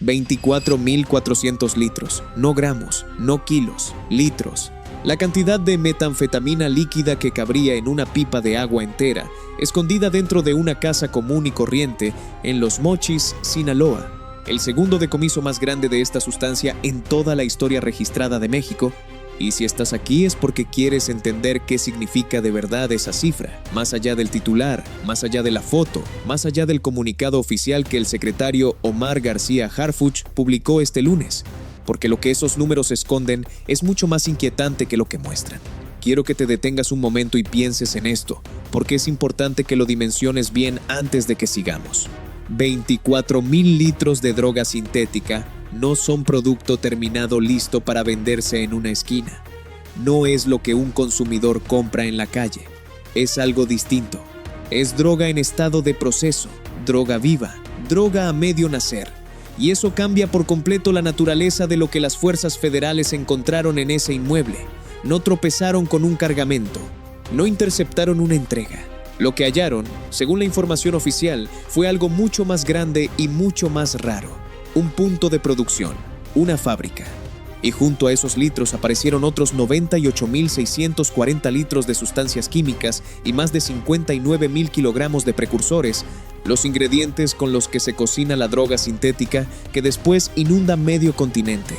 24.400 litros, no gramos, no kilos, litros. La cantidad de metanfetamina líquida que cabría en una pipa de agua entera, escondida dentro de una casa común y corriente en Los Mochis, Sinaloa. El segundo decomiso más grande de esta sustancia en toda la historia registrada de México. Y si estás aquí es porque quieres entender qué significa de verdad esa cifra, más allá del titular, más allá de la foto, más allá del comunicado oficial que el secretario Omar García Harfuch publicó este lunes. Porque lo que esos números esconden es mucho más inquietante que lo que muestran. Quiero que te detengas un momento y pienses en esto, porque es importante que lo dimensiones bien antes de que sigamos. 24,000 litros de droga sintética no son producto terminado listo para venderse en una esquina. No es lo que un consumidor compra en la calle. Es algo distinto. Es droga en estado de proceso, droga viva, droga a medio nacer. Y eso cambia por completo la naturaleza de lo que las fuerzas federales encontraron en ese inmueble. No tropezaron con un cargamento, no interceptaron una entrega. Lo que hallaron, según la información oficial, fue algo mucho más grande y mucho más raro. Un punto de producción, una fábrica. Y junto a esos litros aparecieron otros 98.640 litros de sustancias químicas y más de 59.000 kilogramos de precursores, los ingredientes con los que se cocina la droga sintética que después inunda medio continente.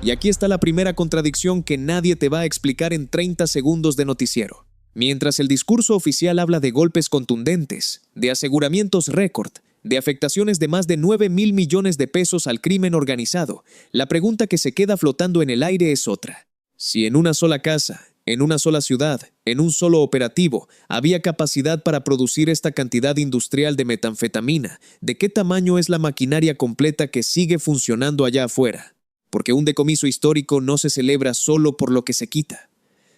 Y aquí está la primera contradicción que nadie te va a explicar en 30 segundos de noticiero. Mientras el discurso oficial habla de golpes contundentes, de aseguramientos récord, de afectaciones de más de 9,000 millones de pesos al crimen organizado, la pregunta que se queda flotando en el aire es otra. Si en una sola casa, en una sola ciudad, en un solo operativo, había capacidad para producir esta cantidad industrial de metanfetamina, ¿de qué tamaño es la maquinaria completa que sigue funcionando allá afuera? Porque un decomiso histórico no se celebra solo por lo que se quita.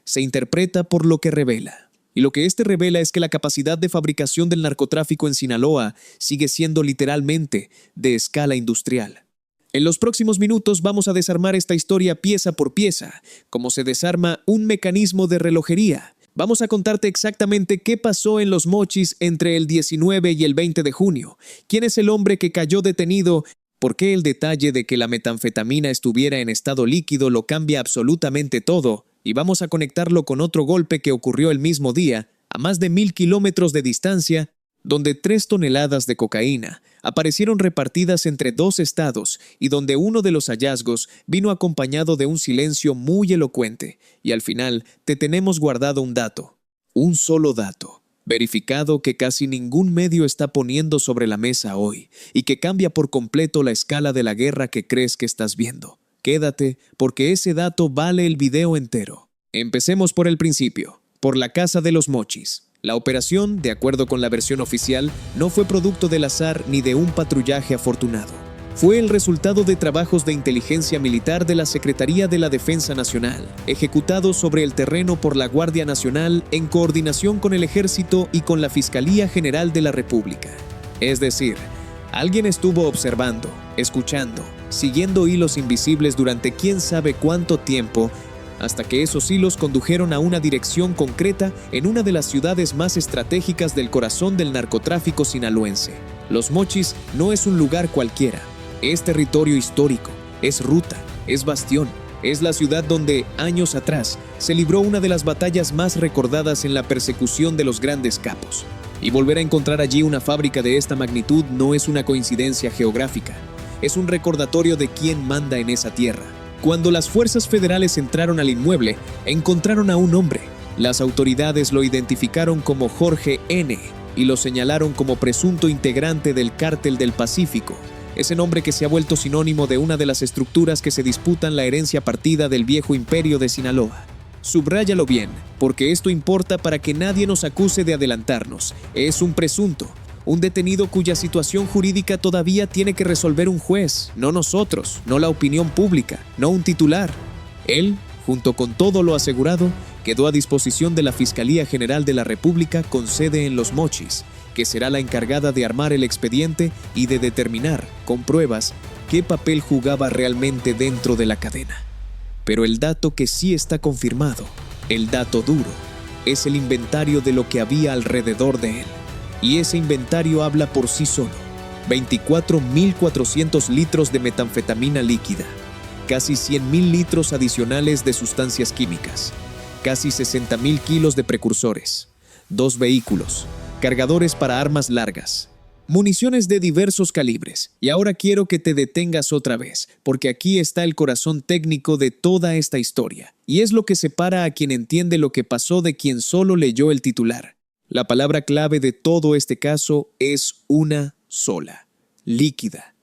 Se interpreta por lo que revela. Y lo que este revela es que la capacidad de fabricación del narcotráfico en Sinaloa sigue siendo literalmente de escala industrial. En los próximos minutos vamos a desarmar esta historia pieza por pieza, como se desarma un mecanismo de relojería. Vamos a contarte exactamente qué pasó en Los Mochis entre el 19 y el 20 de junio, quién es el hombre que cayó detenido, por qué el detalle de que la metanfetamina estuviera en estado líquido lo cambia absolutamente todo, y vamos a conectarlo con otro golpe que ocurrió el mismo día, a más de 1,000 kilómetros de distancia, donde 3 toneladas de cocaína aparecieron repartidas entre 2 estados y donde uno de los hallazgos vino acompañado de un silencio muy elocuente. Y al final te tenemos guardado un dato, un solo dato, verificado que casi ningún medio está poniendo sobre la mesa hoy y que cambia por completo la escala de la guerra que crees que estás viendo. Quédate, porque ese dato vale el video entero. Empecemos por el principio, por la Casa de los Mochis. La operación, de acuerdo con la versión oficial, no fue producto del azar ni de un patrullaje afortunado. Fue el resultado de trabajos de inteligencia militar de la Secretaría de la Defensa Nacional, ejecutados sobre el terreno por la Guardia Nacional en coordinación con el Ejército y con la Fiscalía General de la República. Es decir, alguien estuvo observando, escuchando, siguiendo hilos invisibles durante quién sabe cuánto tiempo, hasta que esos hilos condujeron a una dirección concreta en una de las ciudades más estratégicas del corazón del narcotráfico sinaloense. Los Mochis no es un lugar cualquiera, es territorio histórico, es ruta, es bastión, es la ciudad donde, años atrás, se libró una de las batallas más recordadas en la persecución de los grandes capos. Y volver a encontrar allí una fábrica de esta magnitud no es una coincidencia geográfica. Es un recordatorio de quién manda en esa tierra. Cuando las fuerzas federales entraron al inmueble, encontraron a un hombre. Las autoridades lo identificaron como Jorge N. y lo señalaron como presunto integrante del Cártel del Pacífico, ese nombre que se ha vuelto sinónimo de una de las estructuras que se disputan la herencia partida del viejo imperio de Sinaloa. Subráyalo bien, porque esto importa para que nadie nos acuse de adelantarnos. Es un presunto. Un detenido cuya situación jurídica todavía tiene que resolver un juez, no nosotros, no la opinión pública, no un titular. Él, junto con todo lo asegurado, quedó a disposición de la Fiscalía General de la República con sede en Los Mochis, que será la encargada de armar el expediente y de determinar, con pruebas, qué papel jugaba realmente dentro de la cadena. Pero el dato que sí está confirmado, el dato duro, es el inventario de lo que había alrededor de él. Y ese inventario habla por sí solo. 24.400 litros de metanfetamina líquida, casi 100.000 litros adicionales de sustancias químicas, casi 60.000 kilos de precursores, 2 vehículos, cargadores para armas largas, municiones de diversos calibres. Y ahora quiero que te detengas otra vez, porque aquí está el corazón técnico de toda esta historia, y es lo que separa a quien entiende lo que pasó de quien solo leyó el titular. La palabra clave de todo este caso es una sola: líquida.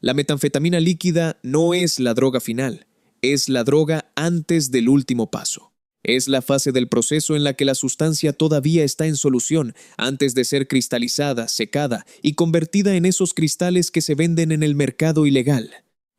La metanfetamina líquida no es la droga final, es la droga antes del último paso. Es la fase del proceso en la que la sustancia todavía está en solución antes de ser cristalizada, secada y convertida en esos cristales que se venden en el mercado ilegal.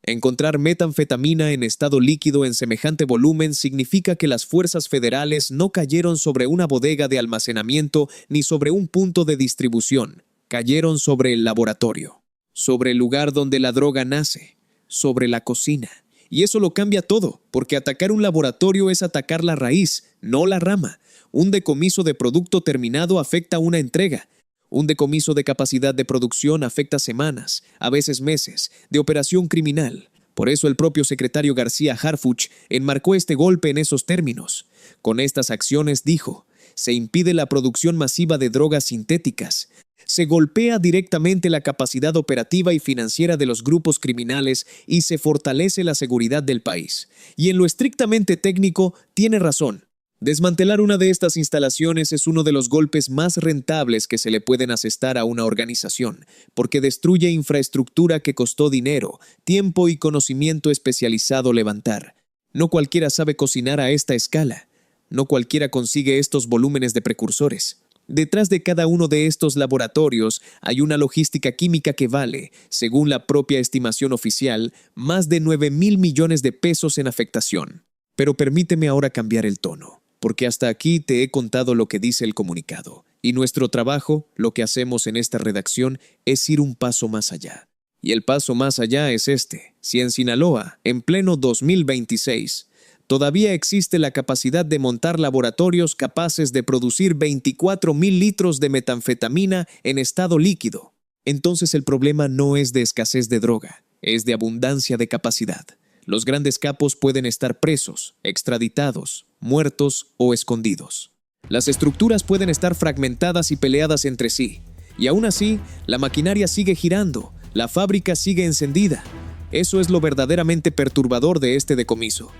Encontrar metanfetamina en estado líquido en semejante volumen significa que las fuerzas federales no cayeron sobre una bodega de almacenamiento ni sobre un punto de distribución. Cayeron sobre el laboratorio, sobre el lugar donde la droga nace, sobre la cocina. Y eso lo cambia todo, porque atacar un laboratorio es atacar la raíz, no la rama. Un decomiso de producto terminado afecta una entrega. Un decomiso de capacidad de producción afecta semanas, a veces meses, de operación criminal. Por eso el propio secretario García Harfuch enmarcó este golpe en esos términos. Con estas acciones, dijo, se impide la producción masiva de drogas sintéticas. Se golpea directamente la capacidad operativa y financiera de los grupos criminales y se fortalece la seguridad del país. Y en lo estrictamente técnico, tiene razón. Desmantelar una de estas instalaciones es uno de los golpes más rentables que se le pueden asestar a una organización, porque destruye infraestructura que costó dinero, tiempo y conocimiento especializado levantar. No cualquiera sabe cocinar a esta escala. No cualquiera consigue estos volúmenes de precursores. Detrás de cada uno de estos laboratorios hay una logística química que vale, según la propia estimación oficial, más de 9.000 millones de pesos en afectación. Pero permíteme ahora cambiar el tono, porque hasta aquí te he contado lo que dice el comunicado, y nuestro trabajo, lo que hacemos en esta redacción, es ir un paso más allá. Y el paso más allá es este: si en Sinaloa, en pleno 2026, todavía existe la capacidad de montar laboratorios capaces de producir 24.000 litros de metanfetamina en estado líquido, entonces el problema no es de escasez de droga, es de abundancia de capacidad. Los grandes capos pueden estar presos, extraditados, muertos o escondidos. Las estructuras pueden estar fragmentadas y peleadas entre sí, y aún así, la maquinaria sigue girando, la fábrica sigue encendida. Eso es lo verdaderamente perturbador de este decomiso.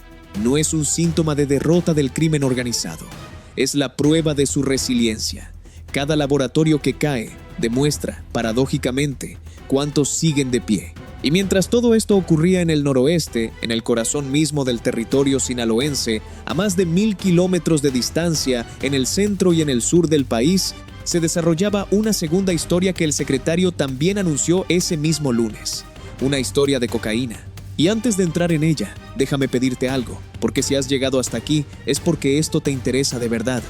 No es un síntoma de derrota del crimen organizado, es la prueba de su resiliencia. Cada laboratorio que cae demuestra, paradójicamente, cuántos siguen de pie. Y mientras todo esto ocurría en el noroeste, en el corazón mismo del territorio sinaloense, a más de 1.000 kilómetros de distancia, en el centro y en el sur del país, se desarrollaba una segunda historia que el secretario también anunció ese mismo lunes. Una historia de cocaína. Y antes de entrar en ella, déjame pedirte algo, porque si has llegado hasta aquí es porque esto te interesa de verdad,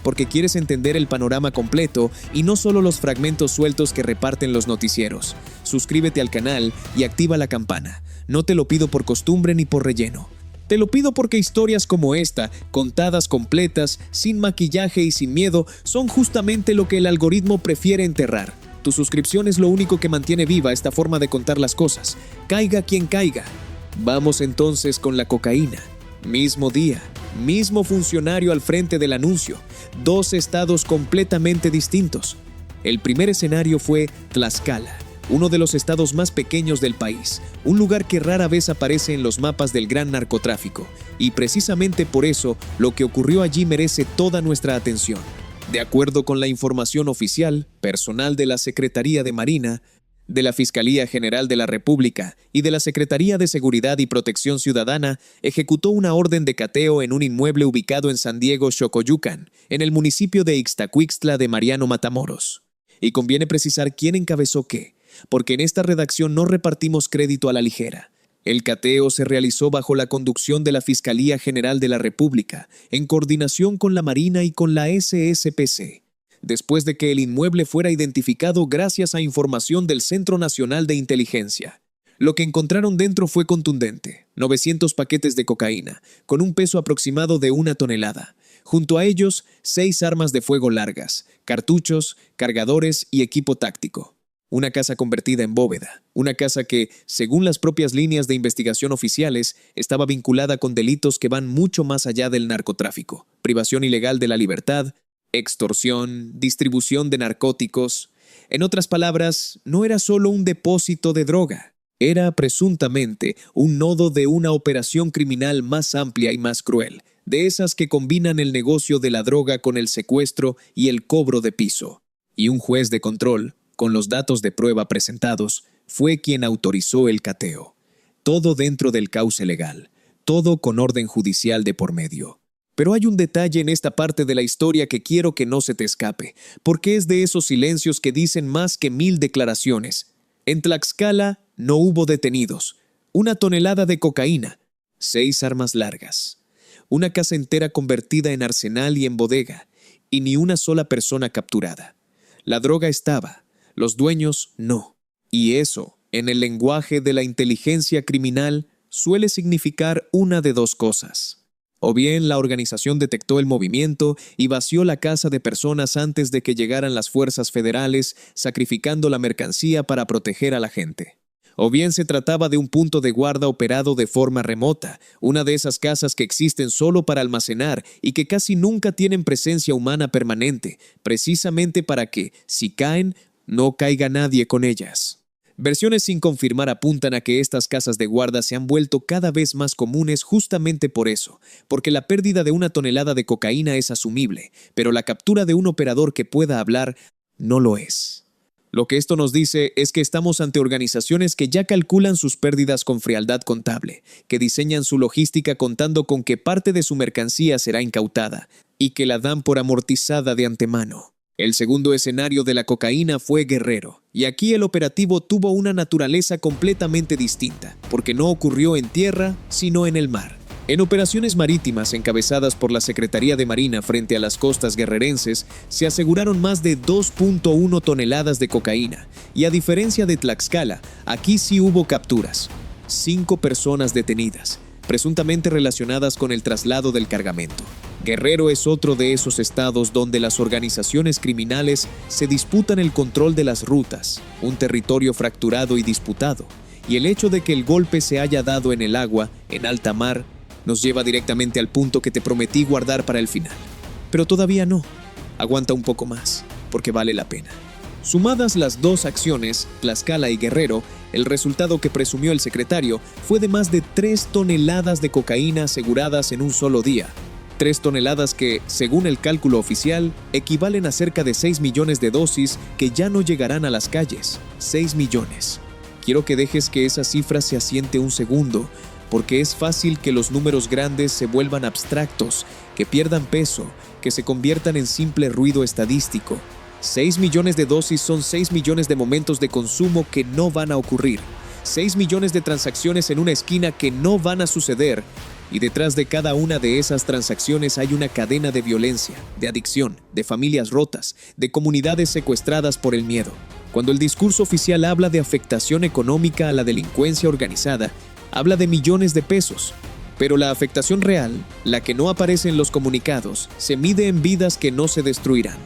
porque quieres entender el panorama completo y no solo los fragmentos sueltos que reparten los noticieros. Suscríbete al canal y activa la campana. No te lo pido por costumbre ni por relleno. Te lo pido porque historias como esta, contadas completas, sin maquillaje y sin miedo, son justamente lo que el algoritmo prefiere enterrar. Tu suscripción es lo único que mantiene viva esta forma de contar las cosas. Caiga quien caiga. Vamos entonces con la cocaína. Mismo día, mismo funcionario al frente del anuncio. 2 estados completamente distintos. El primer escenario fue Tlaxcala, uno de los estados más pequeños del país, un lugar que rara vez aparece en los mapas del gran narcotráfico. Y precisamente por eso, lo que ocurrió allí merece toda nuestra atención. De acuerdo con la información oficial, personal de la Secretaría de Marina, de la Fiscalía General de la República y de la Secretaría de Seguridad y Protección Ciudadana ejecutó una orden de cateo en un inmueble ubicado en San Diego, Xocoyucan, en el municipio de Ixtacuixtla de Mariano Matamoros. Y conviene precisar quién encabezó qué, porque en esta redacción no repartimos crédito a la ligera. El cateo se realizó bajo la conducción de la Fiscalía General de la República, en coordinación con la Marina y con la SSPC, después de que el inmueble fuera identificado gracias a información del Centro Nacional de Inteligencia. Lo que encontraron dentro fue contundente: 900 paquetes de cocaína, con un peso aproximado de 1 tonelada. Junto a ellos, 6 armas de fuego largas, cartuchos, cargadores y equipo táctico. Una casa convertida en bóveda. Una casa que, según las propias líneas de investigación oficiales, estaba vinculada con delitos que van mucho más allá del narcotráfico. Privación ilegal de la libertad, extorsión, distribución de narcóticos. En otras palabras, no era solo un depósito de droga. Era presuntamente un nodo de una operación criminal más amplia y más cruel, de esas que combinan el negocio de la droga con el secuestro y el cobro de piso. Y un juez de control, con los datos de prueba presentados, fue quien autorizó el cateo. Todo dentro del cauce legal, todo con orden judicial de por medio. Pero hay un detalle en esta parte de la historia que quiero que no se te escape, porque es de esos silencios que dicen más que 1000 declaraciones. En Tlaxcala no hubo detenidos, 1 tonelada de cocaína, 6 armas largas, una casa entera convertida en arsenal y en bodega, y ni una sola persona capturada. La droga estaba, los dueños no. Y eso, en el lenguaje de la inteligencia criminal, suele significar una de dos cosas. O bien la organización detectó el movimiento y vació la casa de personas antes de que llegaran las fuerzas federales, sacrificando la mercancía para proteger a la gente. O bien se trataba de un punto de guarda operado de forma remota, una de esas casas que existen solo para almacenar y que casi nunca tienen presencia humana permanente, precisamente para que, si caen, no caiga nadie con ellas. Versiones sin confirmar apuntan a que estas casas de guarda se han vuelto cada vez más comunes justamente por eso, porque la pérdida de 1 tonelada de cocaína es asumible, pero la captura de un operador que pueda hablar no lo es. Lo que esto nos dice es que estamos ante organizaciones que ya calculan sus pérdidas con frialdad contable, que diseñan su logística contando con que parte de su mercancía será incautada y que la dan por amortizada de antemano. El segundo escenario de la cocaína fue Guerrero, y aquí el operativo tuvo una naturaleza completamente distinta, porque no ocurrió en tierra, sino en el mar. En operaciones marítimas encabezadas por la Secretaría de Marina frente a las costas guerrerenses, se aseguraron más de 2.1 toneladas de cocaína, y a diferencia de Tlaxcala, aquí sí hubo capturas. 5 personas detenidas, presuntamente relacionadas con el traslado del cargamento. Guerrero es otro de esos estados donde las organizaciones criminales se disputan el control de las rutas, un territorio fracturado y disputado, y el hecho de que el golpe se haya dado en el agua, en alta mar, nos lleva directamente al punto que te prometí guardar para el final. Pero todavía no. Aguanta un poco más, porque vale la pena. Sumadas las dos acciones, Tlaxcala y Guerrero, el resultado que presumió el secretario fue de más de 3 toneladas de cocaína aseguradas en un solo día. 3 toneladas que, según el cálculo oficial, equivalen a cerca de 6 millones de dosis que ya no llegarán a las calles. 6 millones. Quiero que dejes que esa cifra se asiente un segundo, porque es fácil que los números grandes se vuelvan abstractos, que pierdan peso, que se conviertan en simple ruido estadístico. 6 millones de dosis son 6 millones de momentos de consumo que no van a ocurrir. 6 millones de transacciones en una esquina que no van a suceder. Y detrás de cada una de esas transacciones hay una cadena de violencia, de adicción, de familias rotas, de comunidades secuestradas por el miedo. Cuando el discurso oficial habla de afectación económica a la delincuencia organizada, habla de millones de pesos. Pero la afectación real, la que no aparece en los comunicados, se mide en vidas que no se destruirán.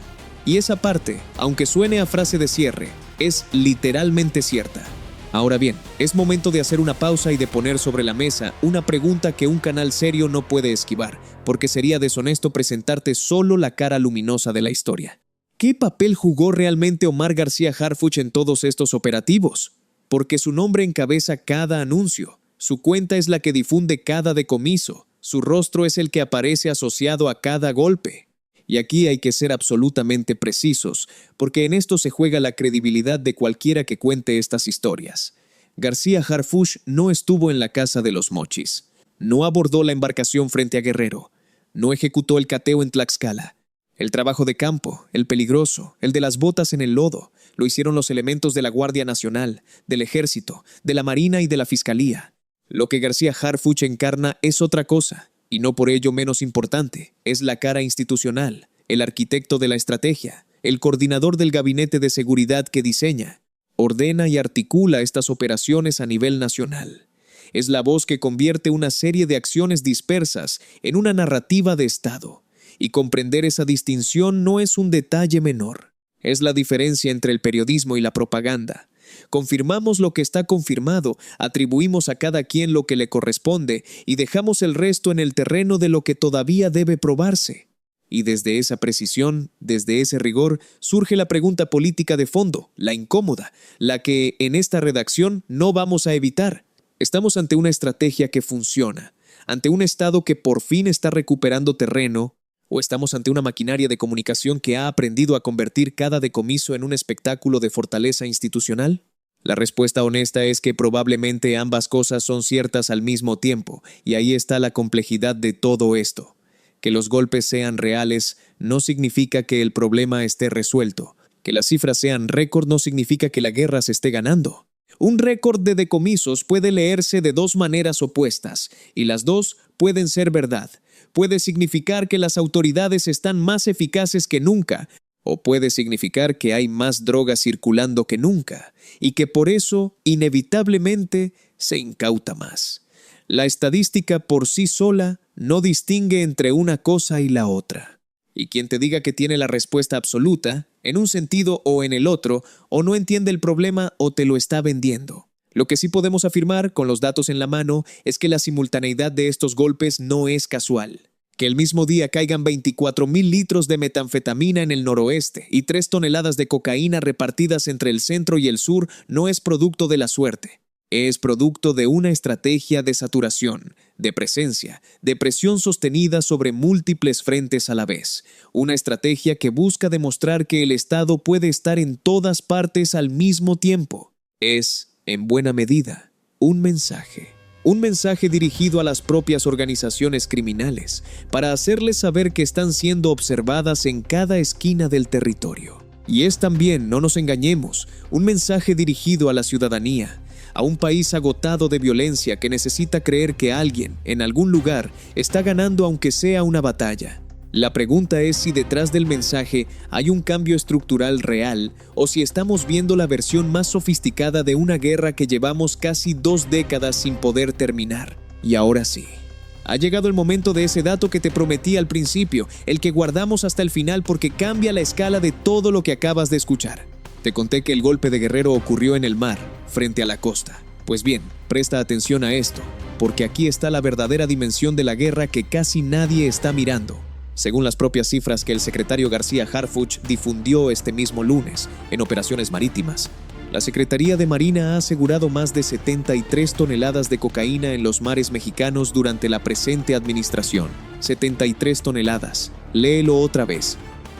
Y esa parte, aunque suene a frase de cierre, es literalmente cierta. Ahora bien, es momento de hacer una pausa y de poner sobre la mesa una pregunta que un canal serio no puede esquivar, porque sería deshonesto presentarte solo la cara luminosa de la historia. ¿Qué papel jugó realmente Omar García Harfuch en todos estos operativos? Porque su nombre encabeza cada anuncio, su cuenta es la que difunde cada decomiso, su rostro es el que aparece asociado a cada golpe. Y aquí hay que ser absolutamente precisos, porque en esto se juega la credibilidad de cualquiera que cuente estas historias. García Harfuch no estuvo en la casa de los Mochis, no abordó la embarcación frente a Guerrero, no ejecutó el cateo en Tlaxcala. El trabajo de campo, el peligroso, el de las botas en el lodo, lo hicieron los elementos de la Guardia Nacional, del Ejército, de la Marina y de la Fiscalía. Lo que García Harfuch encarna es otra cosa. Y no por ello menos importante, es la cara institucional, el arquitecto de la estrategia, el coordinador del gabinete de seguridad que diseña, ordena y articula estas operaciones a nivel nacional. Es la voz que convierte una serie de acciones dispersas en una narrativa de Estado. Y comprender esa distinción no es un detalle menor. Es la diferencia entre el periodismo y la propaganda. Confirmamos lo que está confirmado, atribuimos a cada quien lo que le corresponde y dejamos el resto en el terreno de lo que todavía debe probarse. Y desde esa precisión, desde ese rigor, surge la pregunta política de fondo, la incómoda, la que en esta redacción no vamos a evitar. Estamos ante una estrategia que funciona, ante un Estado que por fin está recuperando terreno, ¿o estamos ante una maquinaria de comunicación que ha aprendido a convertir cada decomiso en un espectáculo de fortaleza institucional? La respuesta honesta es que probablemente ambas cosas son ciertas al mismo tiempo, y ahí está la complejidad de todo esto. Que los golpes sean reales no significa que el problema esté resuelto. Que las cifras sean récord no significa que la guerra se esté ganando. Un récord de decomisos puede leerse de dos maneras opuestas, y las dos pueden ser verdad. Puede significar que las autoridades están más eficaces que nunca, o puede significar que hay más drogas circulando que nunca, y que por eso, inevitablemente, se incauta más. La estadística por sí sola no distingue entre una cosa y la otra. Y quien te diga que tiene la respuesta absoluta, en un sentido o en el otro, o no entiende el problema o te lo está vendiendo. Lo que sí podemos afirmar, con los datos en la mano, es que la simultaneidad de estos golpes no es casual. Que el mismo día caigan 24,000 litros de metanfetamina en el noroeste y 3 toneladas de cocaína repartidas entre el centro y el sur no es producto de la suerte. Es producto de una estrategia de saturación, de presencia, de presión sostenida sobre múltiples frentes a la vez. Una estrategia que busca demostrar que el Estado puede estar en todas partes al mismo tiempo. Es, en buena medida, un mensaje. Un mensaje dirigido a las propias organizaciones criminales para hacerles saber que están siendo observadas en cada esquina del territorio. Y es también, no nos engañemos, un mensaje dirigido a la ciudadanía, a un país agotado de violencia que necesita creer que alguien, en algún lugar, está ganando aunque sea una batalla. La pregunta es si detrás del mensaje hay un cambio estructural real o si estamos viendo la versión más sofisticada de una guerra que llevamos casi 2 décadas sin poder terminar. Y ahora sí, ha llegado el momento de ese dato que te prometí al principio, el que guardamos hasta el final porque cambia la escala de todo lo que acabas de escuchar. Te conté que el golpe de Guerrero ocurrió en el mar, frente a la costa. Pues bien, presta atención a esto, porque aquí está la verdadera dimensión de la guerra que casi nadie está mirando. Según las propias cifras que el secretario García Harfuch difundió este mismo lunes en operaciones marítimas, la Secretaría de Marina ha asegurado más de 73 toneladas de cocaína en los mares mexicanos durante la presente administración. 73 toneladas. Léelo otra vez.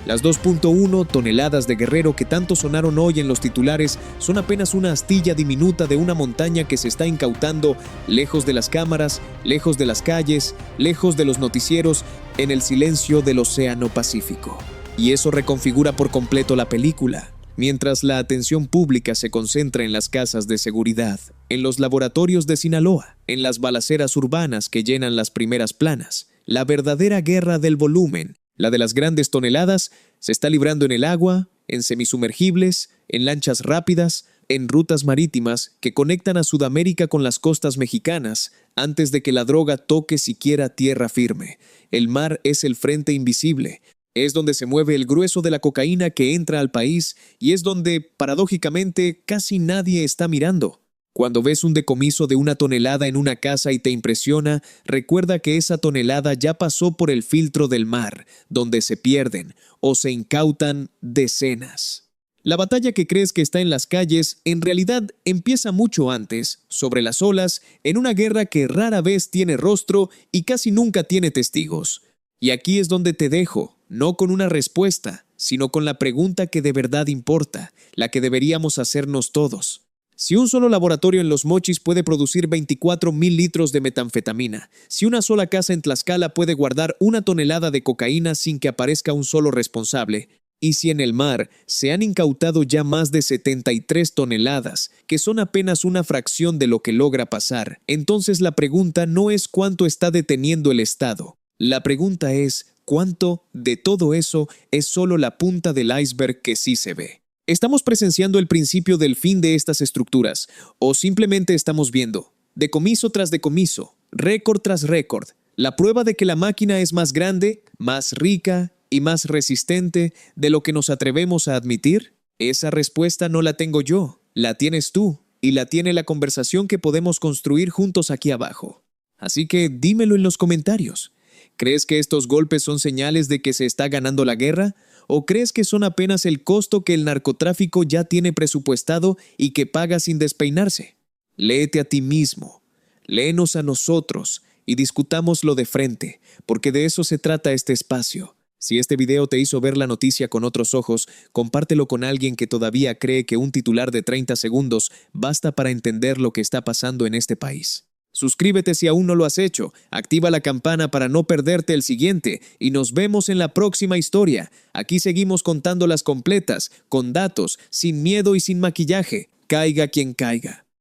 Las 2.1 toneladas de Guerrero que tanto sonaron hoy en los titulares son apenas una astilla diminuta de una montaña que se está incautando lejos de las cámaras, lejos de las calles, lejos de los noticieros, en el silencio del Océano Pacífico. Y eso reconfigura por completo la película. Mientras la atención pública se concentra en las casas de seguridad, en los laboratorios de Sinaloa, en las balaceras urbanas que llenan las primeras planas, la verdadera guerra del volumen, la de las grandes toneladas, se está librando en el agua, en semisumergibles, en lanchas rápidas, en rutas marítimas que conectan a Sudamérica con las costas mexicanas antes de que la droga toque siquiera tierra firme. El mar es el frente invisible. Es donde se mueve el grueso de la cocaína que entra al país y es donde, paradójicamente, casi nadie está mirando. Cuando ves un decomiso de 1 tonelada en una casa y te impresiona, recuerda que esa tonelada ya pasó por el filtro del mar, donde se pierden o se incautan decenas. La batalla que crees que está en las calles, en realidad empieza mucho antes, sobre las olas, en una guerra que rara vez tiene rostro y casi nunca tiene testigos. Y aquí es donde te dejo, no con una respuesta, sino con la pregunta que de verdad importa, la que deberíamos hacernos todos. Si un solo laboratorio en Los Mochis puede producir 24,000 litros de metanfetamina, si una sola casa en Tlaxcala puede guardar 1 tonelada de cocaína sin que aparezca un solo responsable, y si en el mar se han incautado ya más de 73 toneladas, que son apenas una fracción de lo que logra pasar, entonces la pregunta no es cuánto está deteniendo el Estado. La pregunta es cuánto de todo eso es solo la punta del iceberg que sí se ve. ¿Estamos presenciando el principio del fin de estas estructuras o simplemente estamos viendo, decomiso tras decomiso, récord tras récord, la prueba de que la máquina es más grande, más rica y más resistente de lo que nos atrevemos a admitir? Esa respuesta no la tengo yo, la tienes tú, y la tiene la conversación que podemos construir juntos aquí abajo. Así que dímelo en los comentarios. ¿Crees que estos golpes son señales de que se está ganando la guerra? ¿O crees que son apenas el costo que el narcotráfico ya tiene presupuestado y que paga sin despeinarse? Léete a ti mismo, léenos a nosotros y discutámoslo de frente, porque de eso se trata este espacio. Si este video te hizo ver la noticia con otros ojos, compártelo con alguien que todavía cree que un titular de 30 segundos basta para entender lo que está pasando en este país. Suscríbete si aún no lo has hecho, activa la campana para no perderte el siguiente y nos vemos en la próxima historia. Aquí seguimos contándolas completas, con datos, sin miedo y sin maquillaje. Caiga quien caiga.